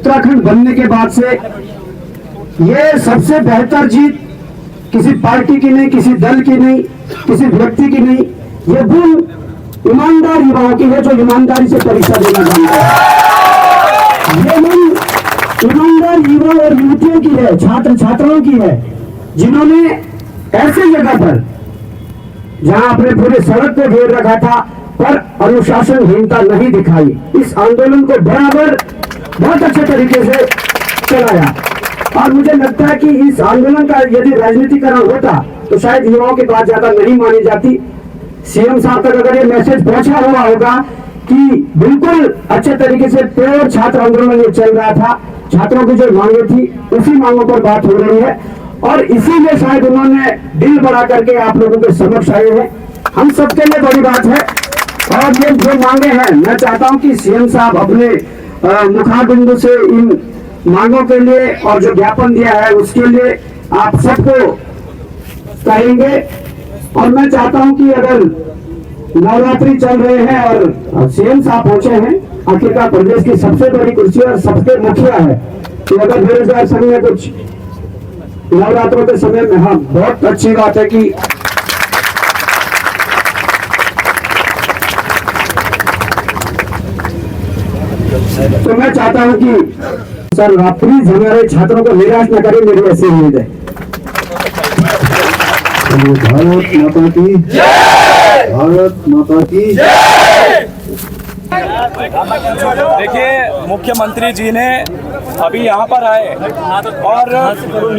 उत्तराखंड बनने के बाद से ये सबसे बेहतर जीत किसी पार्टी की नहीं, किसी दल की नहीं, किसी व्यक्ति की नहीं, ये वो ईमानदार युवाओं की है जो ईमानदारी से परीक्षा देना चाहते हैं। ये मन ईमानदार युवा और युवतियों की है, छात्र छात्राओं की है, जिन्होंने ऐसे जगह पर जहां अपने पूरे सड़क को घेर रखा था पर अनुशासनहीनता नहीं दिखाई, इस आंदोलन को बराबर बहुत अच्छे तरीके से चलाया। और मुझे लगता है कि इस आंदोलन का यदि राजनीतिकरण होता तो शायद युवाओं की बात ज्यादा नहीं मानी जाती। सीएम साहब तक अगर ये मैसेज पहुंचा हुआ होगा कि बिल्कुल अच्छे तरीके से प्योर छात्र आंदोलन ये चल रहा था, छात्रों की जो मांगे थी उसी मांगों पर बात हो रही है और इसीलिए शायद उन्होंने दिल बड़ा करके आप लोगों के समक्ष आए हैं। हम सबके लिए बड़ी बात है और ये जो मांगे हैं, मैं चाहता हूं कि सीएम साहब अपने मुखारबिंदु से इन मांगों के लिए और जो ज्ञापन दिया है उसके लिए आप सबको कहेंगे। और मैं चाहता हूं कि अगर नवरात्रि चल रहे हैं और सीएम साहब पहुंचे हैं, आखिरकार प्रदेश की सबसे बड़ी कुर्सी और सबके मुखिया है, तो अगर बेरोजगार संघ में कुछ नवरात्रों के समय में, हाँ बहुत अच्छी बात है कि तो मैं चाहता हूं कि सर आप प्लीज हमारे छात्रों को निराश न करें, मेरी ऐसी उम्मीद है। भारत माता की जय, भारत माता की जय। देखिए, मुख्यमंत्री जी ने अभी यहाँ पर आए और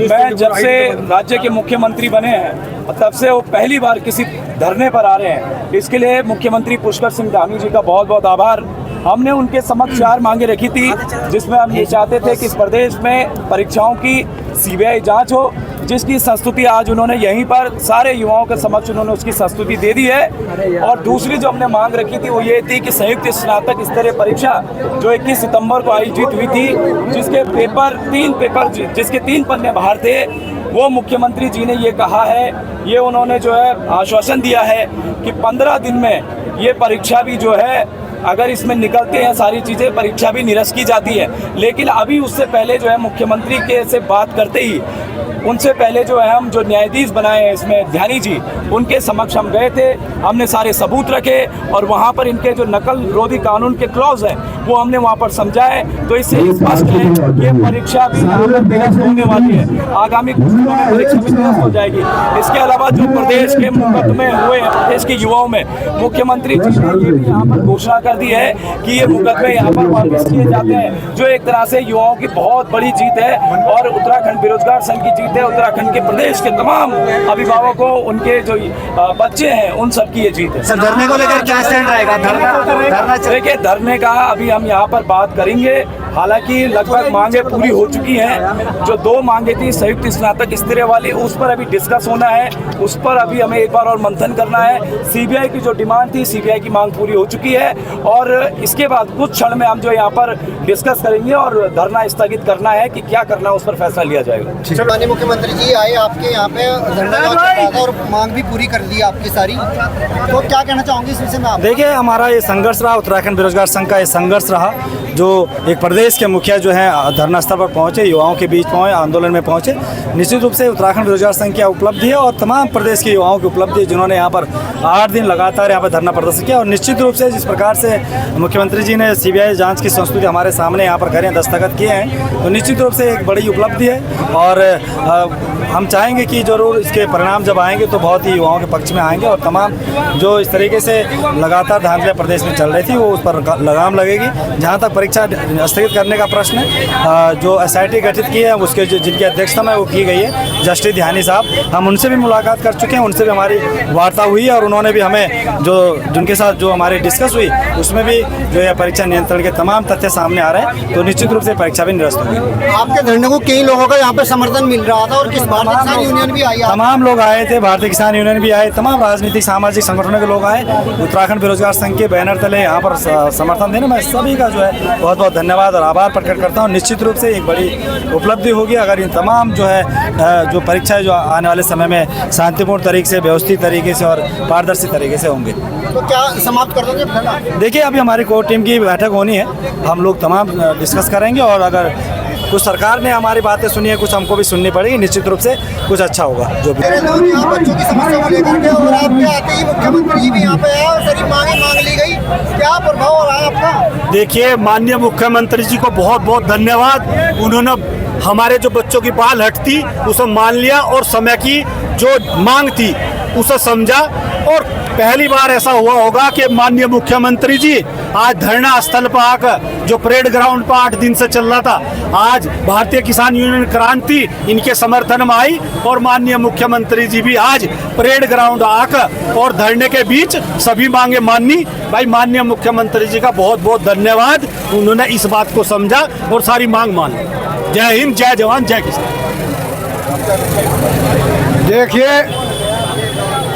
मैं जब से राज्य के मुख्यमंत्री बने हैं तब से वो पहली बार किसी धरने पर आ रहे हैं। इसके लिए मुख्यमंत्री पुष्कर सिंह धामी जी का बहुत बहुत आभार। हमने उनके समक्ष 4 मांगे रखी थी, जिसमें हम ये चाहते थे कि इस प्रदेश में परीक्षाओं की सीबीआई जांच हो, जिसकी संस्तुति आज उन्होंने यहीं पर सारे युवाओं के समक्ष उन्होंने उसकी संस्तुति दे दी है। और दूसरी जो हमने मांग रखी थी वो ये थी कि संयुक्त स्नातक स्तरीय परीक्षा जो 21 सितंबर को आयोजित हुई थी, जिसके 3 पेपर जिसके 3 पन्ने बाहर थे, वो मुख्यमंत्री जी ने ये कहा है, ये उन्होंने जो है आश्वासन दिया है कि 15 दिन में ये परीक्षा भी जो है अगर इसमें निकलते हैं सारी चीज़ें, परीक्षा भी निरस्त की जाती है। लेकिन अभी उससे पहले जो है मुख्यमंत्री के से बात करते ही उनसे पहले जो है हम जो न्यायाधीश बनाए हैं इसमें ध्यानी जी, उनके समक्ष हम गए थे, हमने सारे सबूत रखे और वहाँ पर इनके जो नकल विरोधी कानून के क्लॉज हैं वो हमने वहाँ पर समझाए। तो इससे स्पष्ट है ये परीक्षा भी होने वाली है, आगामी कुछ दिनों में परीक्षा भी निरस्त हो जाएगी। इसके अलावा जो प्रदेश के मुकदमे हुए हैं प्रदेश के युवाओं में, मुख्यमंत्री जी ने ये भी यहाँ पर घोषणा कर दी है कि ये मुकदमे यहाँ पर वापस किए जाते हैं, जो एक तरह से युवाओं की बहुत बड़ी जीत है और उत्तराखंड बेरोजगार संघ की जीत है। उत्तराखंड के प्रदेश के तमाम अभिभावकों, उनके जो बच्चे हैं, उन सब की ये जीत है। सर, धरने को लेकर क्या स्टैंड रहेगा? धरना देखिए, धरने का अभी हम यहाँ पर बात करेंगे। हालांकि लगभग मांगे पूरी हो चुकी हैं। जो 2 मांगे थी संयुक्त स्नातक स्तरीय वाली, उस पर अभी डिस्कस होना है, उस पर अभी हमें एक बार और मंथन करना है। सीबीआई की जो डिमांड थी, सीबीआई की मांग पूरी हो चुकी है और इसके बाद कुछ क्षण में हम जो यहाँ पर डिस्कस करेंगे और धरना स्थगित करना है कि क्या करना है, उस पर फैसला लिया जाएगा। माननीय मुख्यमंत्री जी आए आपके यहाँ पे धरना और मांग भी पूरी कर दी आपकी सारी, तो क्या कहना चाहोगे इस विषय में आप? देखिए, हमारा ये संघर्ष रहा, उत्तराखंड बेरोजगार संघ का ये संघर्ष रहा, जो एक प्रदेश के मुखिया जो है धरना स्थल पर पहुंचे, युवाओं के बीच पहुंचे, आंदोलन में पहुंचे। निश्चित रूप से उत्तराखंड बेरोजगार संघ की उपलब्धि है और तमाम प्रदेश के युवाओं की उपलब्धि है, जिन्होंने यहाँ पर 8 दिन लगातार यहाँ पर धरना प्रदर्शन किया। और निश्चित रूप से जिस प्रकार से मुख्यमंत्री जी ने सीबीआई जांच की संस्तुति हमारे सामने यहाँ पर करें, दस्तखत किए हैं, तो निश्चित रूप से एक बड़ी उपलब्धि है और हम चाहेंगे कि जरूर इसके परिणाम जब आएंगे तो बहुत ही युवाओं के पक्ष में आएंगे और तमाम जो इस तरीके से लगातार धांधलियाँ प्रदेश में चल रही थी वो उस पर लगाम लगेगी। जहाँ तक परीक्षा स्थगित करने का प्रश्न है, जो एसआईटी गठित की है उसके जिनकी अध्यक्षता में वो की गई है जस्टिस ध्यानी साहब, हम उनसे भी मुलाकात कर चुके हैं, उनसे भी हमारी वार्ता हुई है और उन्होंने भी हमें जो जिनके साथ जो हमारी डिस्कस हुई उसमें भी जो है परीक्षा नियंत्रण के तमाम तथ्य सामने आ रहे हैं, तो निश्चित रूप से परीक्षा भी निरस्त होगी। आपके धरने को कई लोगों का यहाँ पे समर्थन मिल रहा था और किस भारतीय किसान यूनियन भी आई, तमाम लोग आए थे, भारतीय किसान यूनियन भी आए, तमाम राजनीतिक सामाजिक संगठनों के लोग आए, उत्तराखंड बेरोजगार संघ के बैनर तले यहाँ पर समर्थन देने में सभी का जो है बहुत बहुत धन्यवाद और आभार प्रकट करता हूँ। निश्चित रूप से एक बड़ी उपलब्धि होगी अगर इन तमाम जो है जो परीक्षाएं जो आने वाले समय में शांतिपूर्ण तरीके से, व्यवस्थित तरीके से और पारदर्शी तरीके से होंगे। तो क्या समाप्त कर दोगे? देखिए, अभी हमारी कोर टीम की बैठक होनी है, हम लोग तमाम डिस्कस करेंगे और अगर कुछ सरकार ने हमारी बातें सुनी है, कुछ हमको भी सुननी पड़ेगी, निश्चित रूप से कुछ अच्छा होगा। जो भी यहाँ बच्चों की समस्या को लेकर के और आपके आते ही मुख्यमंत्री जी भी यहाँ पे आए और सारी मांगे मांग ली गई, क्या प्रभाव रहा है आपका? देखिए, माननीय मुख्यमंत्री जी को बहुत बहुत धन्यवाद। उन्होंने हमारे जो बच्चों की बाल हटती उसे मान लिया और समय की जो मांग थी उसे समझा। और पहली बार ऐसा हुआ होगा कि माननीय मुख्यमंत्री जी आज धरना स्थल पर आकर, जो परेड ग्राउंड पर 8 दिन से चल रहा था, आज भारतीय किसान यूनियन क्रांति इनके समर्थन में आई और माननीय मुख्यमंत्री जी भी आज परेड ग्राउंड आकर और धरने के बीच सभी मांगे मानी। भाई, माननीय मुख्यमंत्री जी का बहुत बहुत धन्यवाद, उन्होंने इस बात को समझा और सारी मांग मान ली। जय हिंद, जय जवान, जय किसान। देखिए,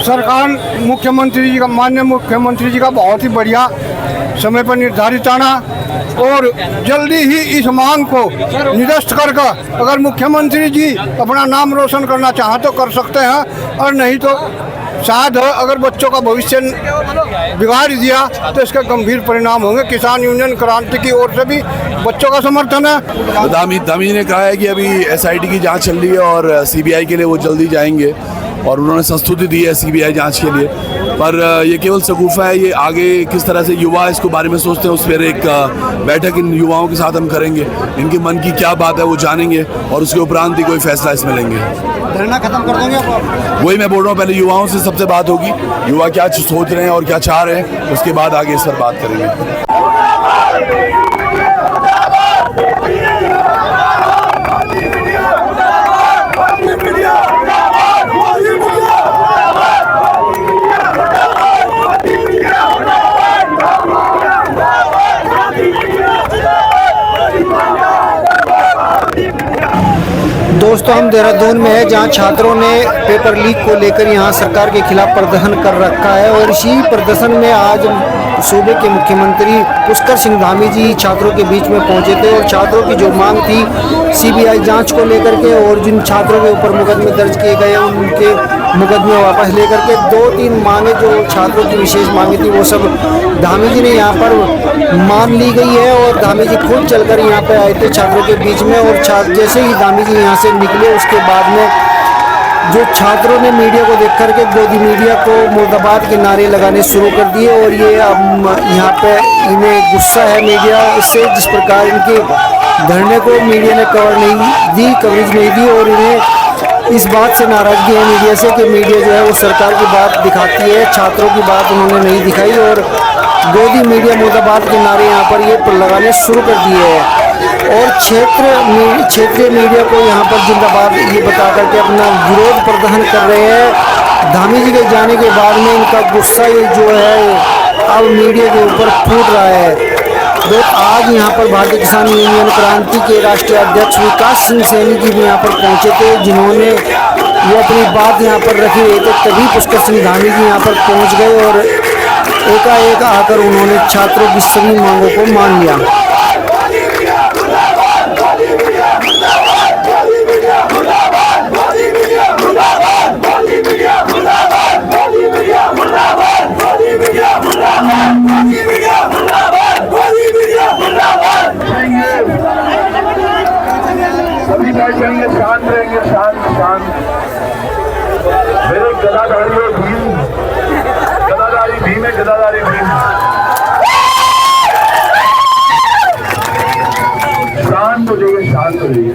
सरकार मुख्यमंत्री जी का, माननीय मुख्यमंत्री जी का बहुत ही बढ़िया समय पर निर्धारित आना और जल्दी ही इस मांग को निरस्त करके अगर मुख्यमंत्री जी अपना नाम रोशन करना चाहें तो कर सकते हैं, और नहीं तो शायद अगर बच्चों का भविष्य बिगाड़ दिया तो इसके गंभीर परिणाम होंगे। किसान यूनियन क्रांति की ओर से भी बच्चों का समर्थन है। दामी ने कहा है कि अभी SIT की जांच चल रही है और CBI के लिए वो जल्दी जाएंगे और उन्होंने संस्तुति दी है CBI जांच के लिए, पर ये केवल शगुफा है। ये आगे किस तरह से युवा इसको बारे में सोचते हैं, उस पर एक बैठक इन युवाओं के साथ हम करेंगे, इनके मन की क्या बात है वो जानेंगे और उसके उपरांत ही कोई फैसला इसमें लेंगे। धरना खत्म कर दोगे आप? वही मैं बोल रहा हूँ, पहले युवाओं से सबसे बात होगी, युवा क्या सोच रहे हैं और क्या चाह रहे हैं, उसके बाद आगे इस पर बात करेंगे। दोस्तों, हम देहरादून में है जहां छात्रों ने पेपर लीक को लेकर यहां सरकार के खिलाफ प्रदर्शन कर रखा है और इसी प्रदर्शन में आज सूबे के मुख्यमंत्री पुष्कर सिंह धामी जी छात्रों के बीच में पहुंचे थे और छात्रों की जो मांग थी CBI जांच को लेकर के और जिन छात्रों के ऊपर मुकदमे दर्ज किए गए उनके मुकदमे वापस लेकर के 2-3 मांगे जो छात्रों की विशेष मांगे थी वो सब धामी जी ने यहाँ पर मान ली गई है और धामी जी खुद चलकर यहाँ पे आए थे छात्रों के बीच में। और जैसे ही धामी जी यहाँ से निकले उसके बाद में जो छात्रों ने मीडिया को देख करके गोदी मीडिया को मुर्दाबाद के नारे लगाने शुरू कर दिए और ये अब यहाँ पे इन्हें गुस्सा है मीडिया इससे, जिस प्रकार इनके धरने को मीडिया ने कवरेज नहीं दी और इन्हें इस बात से नाराजगी है मीडिया से कि मीडिया जो है वो सरकार की बात दिखाती है, छात्रों की बात उन्होंने नहीं दिखाई और गोदी मीडिया मुर्दाबाद के नारे यहाँ पर ये लगाने शुरू कर दिए हैं और क्षेत्रीय मीडिया को यहाँ पर जिंदाबाद ये बता करके अपना विरोध प्रदर्शन कर रहे हैं। धामी जी के जाने के बाद में इनका गुस्सा ये जो है अब मीडिया के ऊपर फूट रहा है। तो आज यहाँ पर भारतीय किसान यूनियन क्रांति के राष्ट्रीय अध्यक्ष विकास सिंह सैनी जी भी यहाँ पर पहुँचे थे, जिन्होंने ये अपनी बात यहाँ पर रखी हुई थे, तभी पुष्कर सिंह धामी जी यहाँ पर पहुँच गए और एकाएक आकर उन्होंने छात्रों की सभी मांगों को मान लिया। सभी बैठेंगे, शांत रहेंगे, शांत। मेरे गदाधारी भीम है, गदाधारी भीम। शांत हो जाइए, शांत हो जाइए।